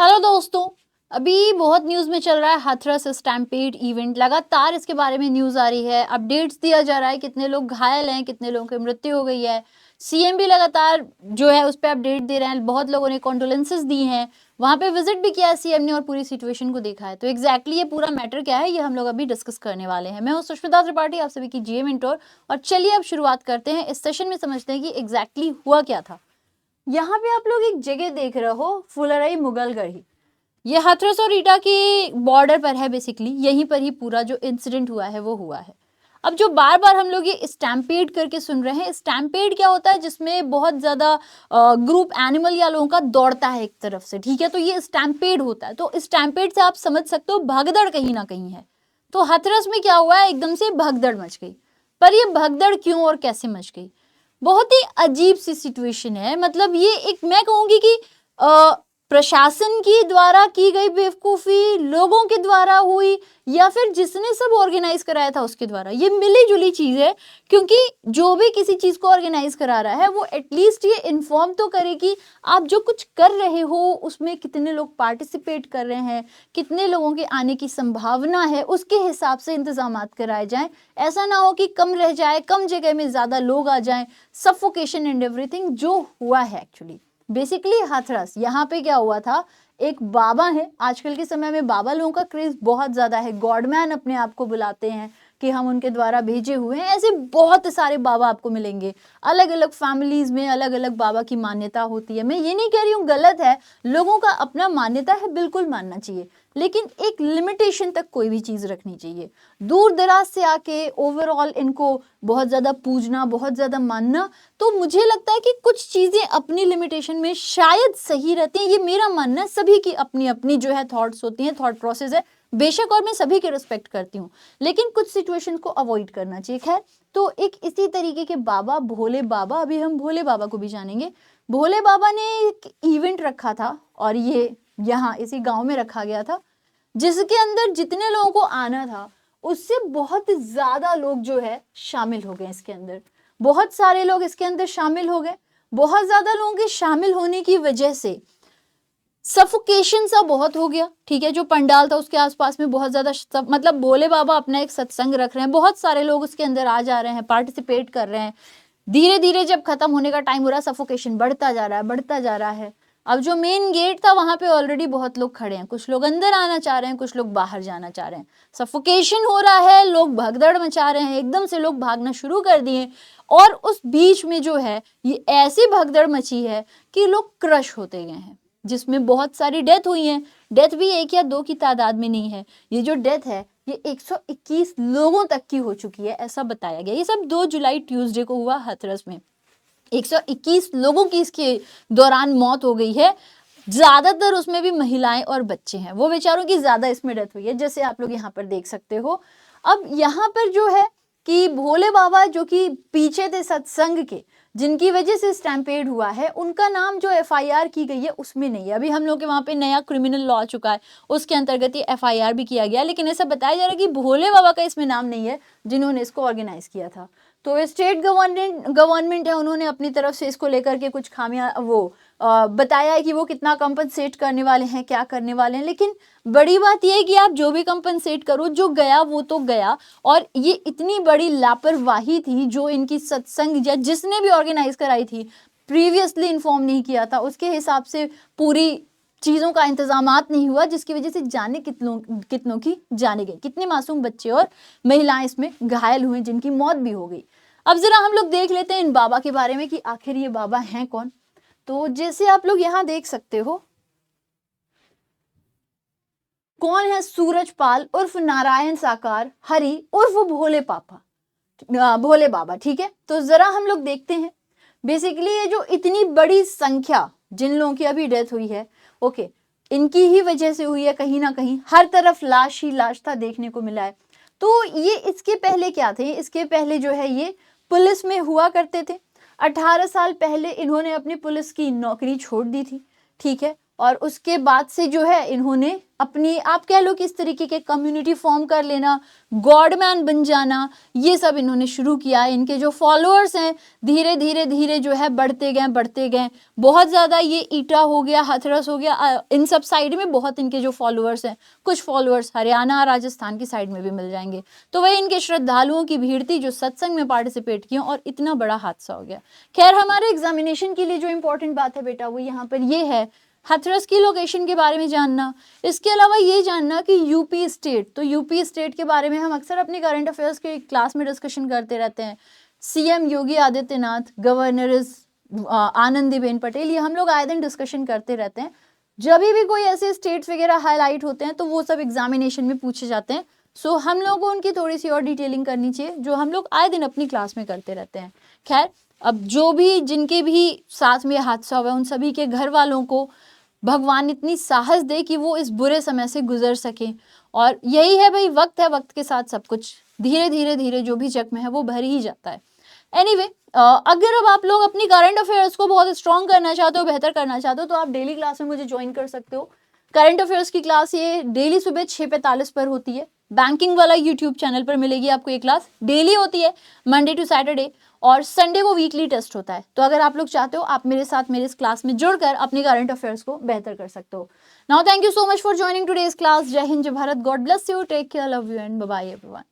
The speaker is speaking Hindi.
हेलो दोस्तों। अभी बहुत न्यूज़ में चल रहा है हाथरस स्टैम्पेड इवेंट। लगातार इसके बारे में न्यूज़ आ रही है, अपडेट्स दिया जा रहा है, कितने लोग घायल हैं, कितने लोगों की मृत्यु हो गई है। सीएम भी लगातार जो है उस पे अपडेट दे रहे हैं। बहुत लोगों ने कंडोलेंसेस दी हैं, वहाँ पे विजिट भी किया है सीएम ने और पूरी सिचुएशन को देखा है। तो एग्जैक्टली ये पूरा मैटर क्या है, ये हम लोग अभी डिस्कस करने वाले हैं। मैं हूँ सुष्मिता त्रिपाठी, आप सभी की जीए मेंटोर। और चलिए अब शुरुआत करते हैं। इस सेशन में समझते हैं कि एग्जैक्टली हुआ क्या था। यहाँ पे आप लोग एक जगह देख रहे हो, फुलरई मुगलगढ़ी। ये हाथरस और ईटा के बॉर्डर पर है। बेसिकली यहीं पर ही पूरा जो इंसिडेंट हुआ है वो हुआ है। अब जो बार बार हम लोग ये स्टैम्पेड करके सुन रहे हैं, स्टैम्पेड क्या होता है? जिसमें बहुत ज्यादा ग्रुप एनिमल या लोगों का दौड़ता है एक तरफ से, ठीक है। तो ये स्टैम्पेड होता है। तो स्टैम्पेड से आप समझ सकते हो भगदड़ कहीं ना कहीं है। तो हाथरस में क्या हुआ है, एकदम से भगदड़ मच गई। पर ये भगदड़ क्यों और कैसे मच गई? बहुत ही अजीब सी सिचुएशन है। मतलब ये एक, मैं कहूंगी कि प्रशासन की द्वारा की गई बेवकूफी, लोगों के द्वारा हुई, या फिर जिसने सब ऑर्गेनाइज कराया था उसके द्वारा, ये मिली जुली चीज है। क्योंकि जो भी किसी चीज को ऑर्गेनाइज करा रहा है वो एटलीस्ट ये इन्फॉर्म तो करे कि आप जो कुछ कर रहे हो उसमें कितने लोग पार्टिसिपेट कर रहे हैं, कितने लोगों के आने की संभावना है, उसके हिसाब से इंतजामात कराए जाएं। ऐसा ना हो कि कम रह जाए, कम जगह में ज्यादा लोग आ जाएं, सफोकेशन एंड एवरीथिंग जो हुआ है एक्चुअली। बेसिकली हाथरस, यहाँ पे क्या हुआ था, एक बाबा है। आजकल के समय में बाबा लोगों का क्रेज बहुत ज्यादा है। गॉडमैन अपने आप को बुलाते हैं कि हम उनके द्वारा भेजे हुए हैं। ऐसे बहुत सारे बाबा आपको मिलेंगे। अलग अलग फैमिलीज में अलग अलग बाबा की मान्यता होती है। मैं ये नहीं कह रही हूँ गलत है, लोगों का अपना मान्यता है, बिल्कुल मानना चाहिए, लेकिन एक लिमिटेशन तक कोई भी चीज रखनी चाहिए। दूर दराज से आके ओवरऑल इनको बहुत ज्यादा पूजना, बहुत ज्यादा मानना, तो मुझे लगता है कि कुछ चीजें अपनी लिमिटेशन में शायद सही रहती हैं। ये मेरा मानना है। सभी की अपनी अपनी जो है थॉट्स होती हैं, थॉट प्रोसेस है बेशक, और मैं सभी के रिस्पेक्ट करती हूँ, लेकिन कुछ सिचुएशंस को अवॉइड करना चाहिए। खैर, तो एक इसी तरीके के बाबा, भोले बाबा, अभी हम भोले बाबा को भी जानेंगे। भोले बाबा ने एक इवेंट रखा था और ये यहाँ इसी गांव में रखा गया था, जिसके अंदर जितने लोगों को आना था उससे बहुत ज्यादा लोग जो है शामिल हो गए इसके अंदर। बहुत सारे लोग इसके अंदर शामिल हो गए। बहुत ज्यादा लोगों के शामिल होने की वजह से सफोकेशन सा बहुत हो गया, ठीक है। जो पंडाल था उसके आसपास में बहुत ज्यादा मतलब भोले बाबा अपना एक सत्संग रख रहे हैं, बहुत सारे लोग उसके अंदर आ जा रहे हैं, पार्टिसिपेट कर रहे हैं। धीरे धीरे जब खत्म होने का टाइम हो रहा है, सफोकेशन बढ़ता जा रहा है, बढ़ता जा रहा है। अब जो मेन गेट था वहां पे ऑलरेडी बहुत लोग खड़े हैं, कुछ लोग अंदर आना चाह रहे हैं, कुछ लोग बाहर जाना चाह रहे हैं। सफोकेशन हो रहा है, लोग भगदड़ मचा रहे हैं, एकदम से लोग भागना शुरू कर दिए। और उस बीच में जो है ये ऐसी भगदड़ मची है कि लोग क्रश होते गए हैं, जिसमें बहुत सारी डेथ हुई है। डेथ भी एक या दो की तादाद में नहीं है। ये जो डेथ है ये 121 लोगों तक की हो चुकी है, ऐसा बताया गया। ये सब 2 जुलाई ट्यूसडे को हुआ हाथरस में। 121 लोगों की इसके दौरान मौत हो गई है। ज्यादातर उसमें भी महिलाएं और बच्चे हैं। वो बेचारों की ज्यादा इसमें डेथ हुई है, जैसे आप लोग यहाँ पर देख सकते हो। अब यहाँ पर जो है कि भोले बाबा जो कि पीछे थे सत्संग के, जिनकी वजह से स्टैम्पेड हुआ है, उनका नाम जो एफआईआर की गई है उसमें नहीं है। अभी हम लोग के वहां पे नया क्रिमिनल लॉ आ चुका है, उसके अंतर्गत ये एफआईआर भी किया गया, लेकिन ऐसा बताया जा रहा है कि भोले बाबा का इसमें नाम नहीं है जिन्होंने इसको ऑर्गेनाइज किया था। तो स्टेट गवर्नमेंट है, उन्होंने अपनी तरफ से इसको लेकर के कुछ खामियां बताया है कि वो कितना कंपनसेट करने वाले हैं, क्या करने वाले हैं। लेकिन बड़ी बात यह है कि आप जो भी कंपनसेट करो, जो गया वो तो गया। और ये इतनी बड़ी लापरवाही थी जो इनकी सत्संग या जिसने भी ऑर्गेनाइज कराई थी, प्रीवियसली इन्फॉर्म नहीं किया था, उसके हिसाब से पूरी चीजों का इंतजामात नहीं हुआ, जिसकी वजह से जाने कितनों की जाने गई, कितने मासूम बच्चे और महिलाएं इसमें घायल हुए, जिनकी मौत भी हो गई। अब जरा हम लोग देख लेते हैं इन बाबा के बारे में कि आखिर ये बाबा हैं कौन। तो जैसे आप लोग यहाँ देख सकते हो, कौन है? सूरजपाल उर्फ नारायण साकार हरि उर्फ भोले पापा, भोले बाबा, ठीक है। तो जरा हम लोग देखते हैं। बेसिकली ये जो इतनी बड़ी संख्या जिन लोगों की अभी डेथ हुई है, ओके, इनकी ही वजह से हुई है। कहीं ना कहीं हर तरफ लाश ही लाश था, देखने को मिला है। तो ये इसके पहले क्या थे? इसके पहले जो है ये पुलिस में हुआ करते थे। 18 साल पहले इन्होंने अपनी पुलिस की नौकरी छोड़ दी थी, ठीक है। और उसके बाद से जो है इन्होंने अपनी, आप कह लो कि इस तरीके के कम्युनिटी फॉर्म कर लेना, गॉडमैन बन जाना, ये सब इन्होंने शुरू किया। इनके जो फॉलोअर्स हैं धीरे धीरे धीरे जो है बढ़ते गए बहुत ज़्यादा। ये ईटा हो गया, हथरस हो गया, इन सब साइड में बहुत इनके जो फॉलोअर्स हैं, कुछ फॉलोअर्स हरियाणा राजस्थान की साइड में भी मिल जाएंगे। तो वही इनके श्रद्धालुओं की भीड़ थी जो सत्संग में पार्टिसिपेट किए और इतना बड़ा हादसा हो गया। खैर, हमारे एग्जामिनेशन के लिए जो इंपॉर्टेंट बात है बेटा वो यहाँ पर ये है, हाथरस की लोकेशन के बारे में जानना। इसके अलावा ये जानना कि यूपी स्टेट, तो यूपी स्टेट के बारे में हम अक्सर अपने करंट अफेयर्स के क्लास में डिस्कशन करते रहते हैं। CM Yogi Adityanath, governor is Anandiben Patel, ये हम लोग आए दिन डिस्कशन करते रहते हैं। जब भी कोई ऐसे स्टेट्स वगैरह हाईलाइट होते हैं तो वो सब एग्जामिनेशन में पूछे जाते हैं। सो हम लोगों को उनकी थोड़ी सी और डिटेलिंग करनी चाहिए, जो हम लोग आए दिन अपनी क्लास में करते रहते हैं। खैर, अब जो भी जिनके भी साथ में हादसा हुआ उन सभी के घर वालों को भगवान इतनी साहस दे कि वो इस बुरे समय से गुजर सके। और यही है भाई, वक्त है, वक्त के साथ सब कुछ धीरे धीरे धीरे जो भी जख्म है वो भर ही जाता है। एनीवे, अगर अब आप लोग अपनी करंट अफेयर्स को बहुत स्ट्रॉन्ग करना चाहते हो, बेहतर करना चाहते हो, तो आप डेली क्लास में मुझे ज्वाइन कर सकते हो। करंट अफेयर्स की क्लास ये डेली सुबह 6:45 पर होती है। बैंकिंग वाला यूट्यूब चैनल पर मिलेगी आपको। ये क्लास डेली होती है, मंडे टू सैटरडे, और संडे को वीकली टेस्ट होता है। तो अगर आप लोग चाहते हो, आप मेरे साथ मेरे इस क्लास में जुड़कर अपनी करंट अफेयर्स को बेहतर कर सकते हो। Now thank you so much for joining today's class. जय हिंद, जय Bharat, God bless you, take care, love you and bye bye everyone.